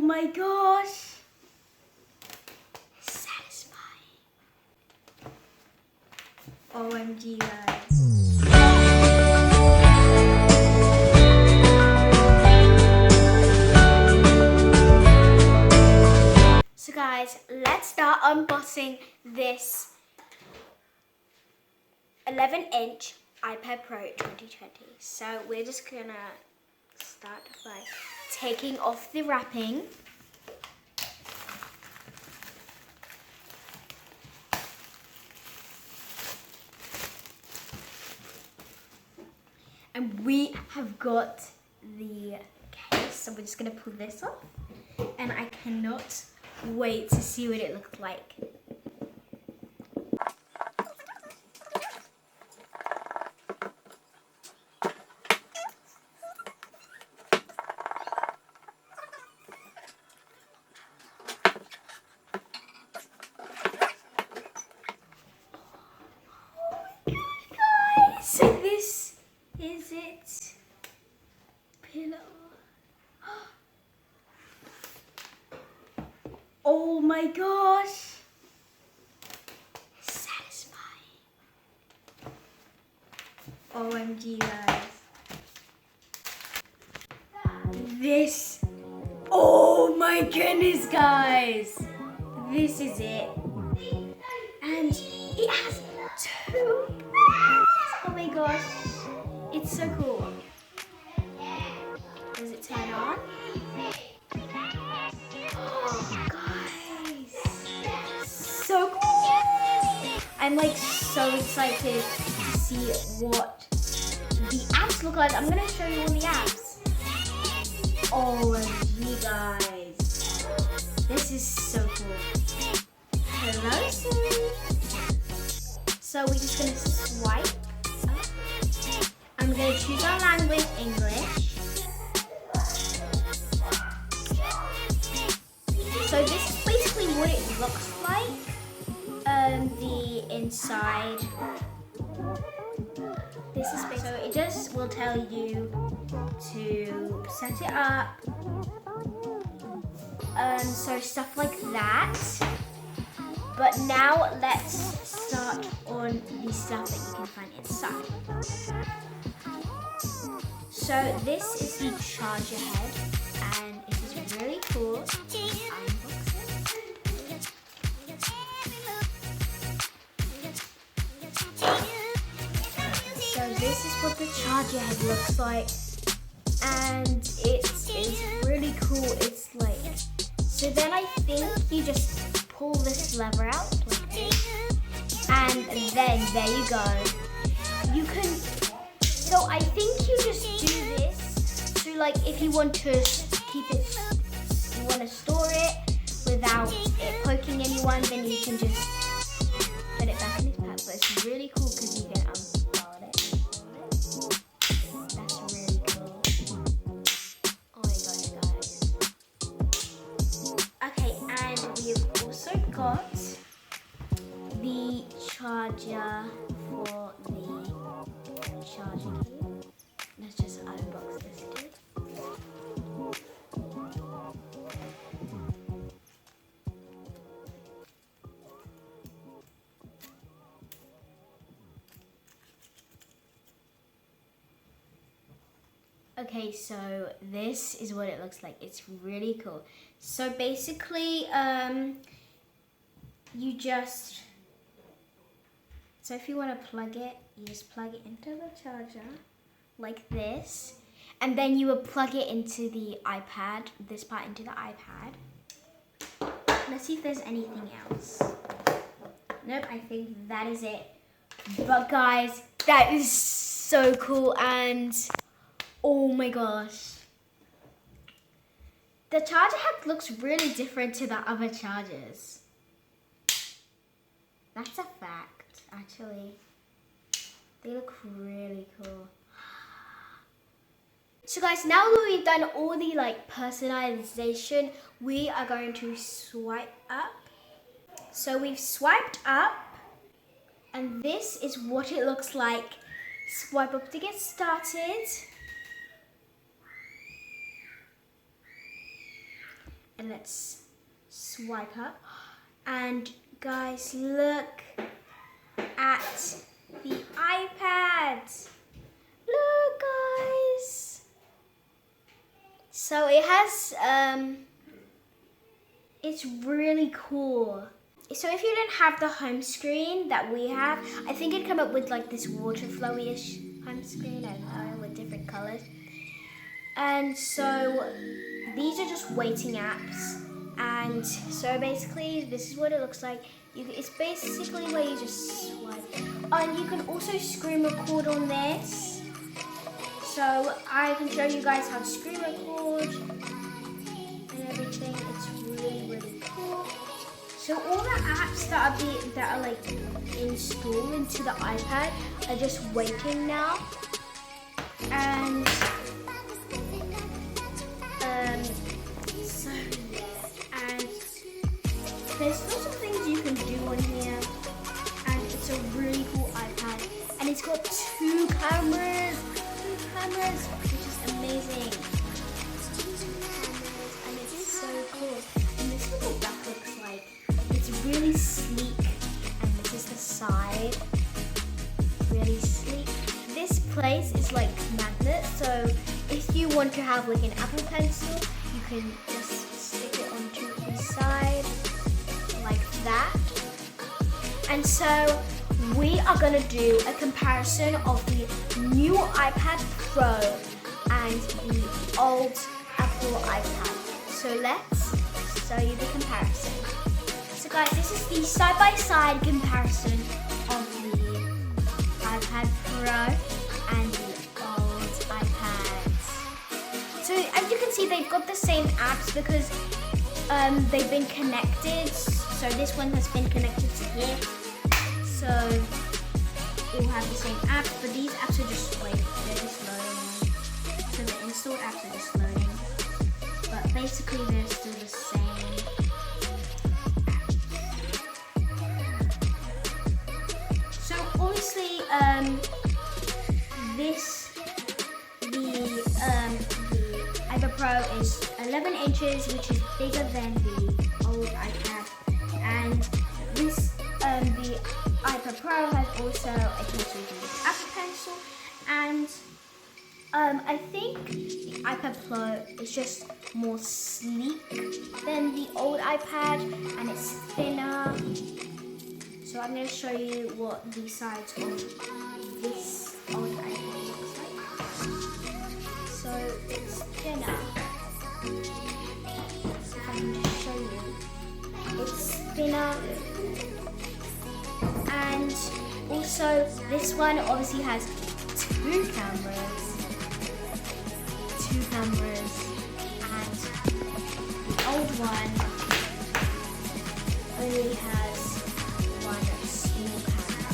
my gosh. Satisfying. OMG, guys. So guys, let's start unboxing this 11-inch iPad Pro 2020. So we're just gonna start by taking off the wrapping. And we have got the case, so we're just gonna pull this off. And I cannot wait to see what it looks like. So this is it. Pillow. Oh my gosh. Satisfying. OMG, guys. This. Oh my goodness, guys. This is it. And it has two. Oh my gosh, it's so cool. Does it turn on? Oh, guys, so cool. I'm like so excited to see what the apps look like. I'm gonna show you all the apps. OMG, guys, this is so cool. Hello, Siri. So we're just gonna swipe. I'm going to choose our language, English. So this is basically what it looks like. The inside. This is basically, so it just will tell you to set it up. So stuff like that. But now let's start on the stuff that you can find inside. So this is the charger head, and it is really cool. So this is what the charger head looks like, and it is really cool. It's like, so then I think you just pull this lever out like this, and then there you go. You can, so I think you just do this. So like if you want to keep it, you want to store it without it poking anyone, then you can just put it back in its pack. But it's really cool because you can unfold it. That's really cool. Oh my gosh, guys. Okay, and we've also got the charger for the charger key. Let's just unbox this dude. Okay, so this is what it looks like. It's really cool. So basically, you just, so if you want to plug it, you just plug it into the charger like this, and then you would plug it into the iPad, this part into the iPad. Let's see if there's anything else. Nope, I think that is it. But guys, that is so cool, and oh my gosh. The charger head looks really different to the other chargers. That's a fact, actually. They look really cool. So guys, now that we've done all the like personalization, we are going to swipe up. So we've swiped up, and this is what it looks like. Swipe up to get started. Let's swipe up. And guys, look at the iPad. Look, guys. So it has, it's really cool. So if you didn't have the home screen that we have, I think it'd come up with like this water flowy-ish home screen, I don't know, with different colors. And so these are just waiting apps. And so basically this is what it looks like. It's basically where you just swipe. And you can also screen record on this. So I can show you guys how to screen record and everything. It's really, really cool. So all the apps that are like installed into the iPad are just waiting now. And there's lots of things you can do on here, and it's a really cool iPad. And it's got two cameras, which is amazing. And it is so cool. And this is what the back looks like. It's really sleek, and this is the side. Really sleek. This place is like magnet, so if you want to have like an Apple Pencil, you can just stick it onto the side like that. And so we are going to do a comparison of the new iPad Pro and the old Apple iPad. So let's show you the comparison. So guys, this is the side-by-side comparison of the iPad Pro and the old iPads. So as you can see, they've got the same apps because they've been connected. So this one has been connected to here. So it will have the same apps, but these apps are just like, they're just loading. So the installed apps are just loading. But basically they're still the same. So obviously the iPad Pro is 11 inches, which is bigger than the old iPad. And this, the iPad Pro has also a case with Apple Pencil. And I think the iPad Pro is just more sleek than the old iPad, and it's thinner. So I'm going to show you what the sides of this old iPad looks like. So it's thinner. If I can just show you, it's thinner. And also this one obviously has two cameras, and the old one only has one small camera.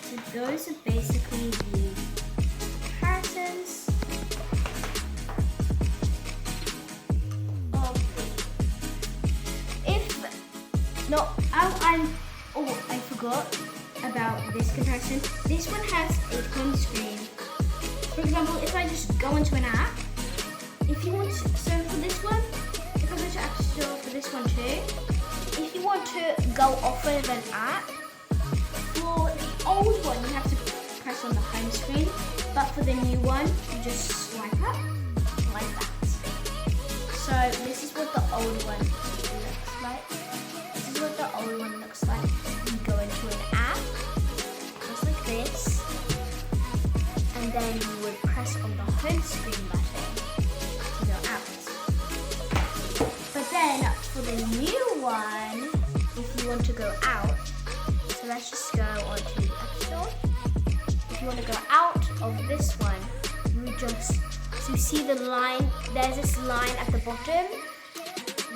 So those are basically the comparisons of I forgot about this comparison. This one has a home screen. For example, if I just go into an app, if you want to, so for this one, if I go to App Store for this one too, if you want to go off of an app, for the old one you have to press on the home screen, but for the new one you just swipe up like that. So this is what the old one looks like. This is what the old one looks like. You go into an app, just like this, and then you would press on the home screen button to go out. But then for the new one, if you want to go out, so let's just go onto the App Store. If you want to go out of this one, you just, so you see the line, there's this line at the bottom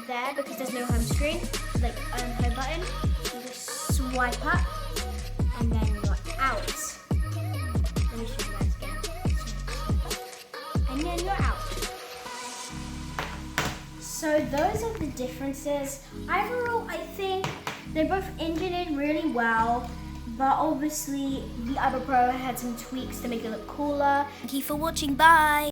there because there's no home screen, like home button. You just swipe up and then you're out. Let me show you guys again. And then you're out. So those are the differences. Overall, I think they both engineered really well, but obviously the iPad Pro had some tweaks to make it look cooler. Thank you for watching, bye!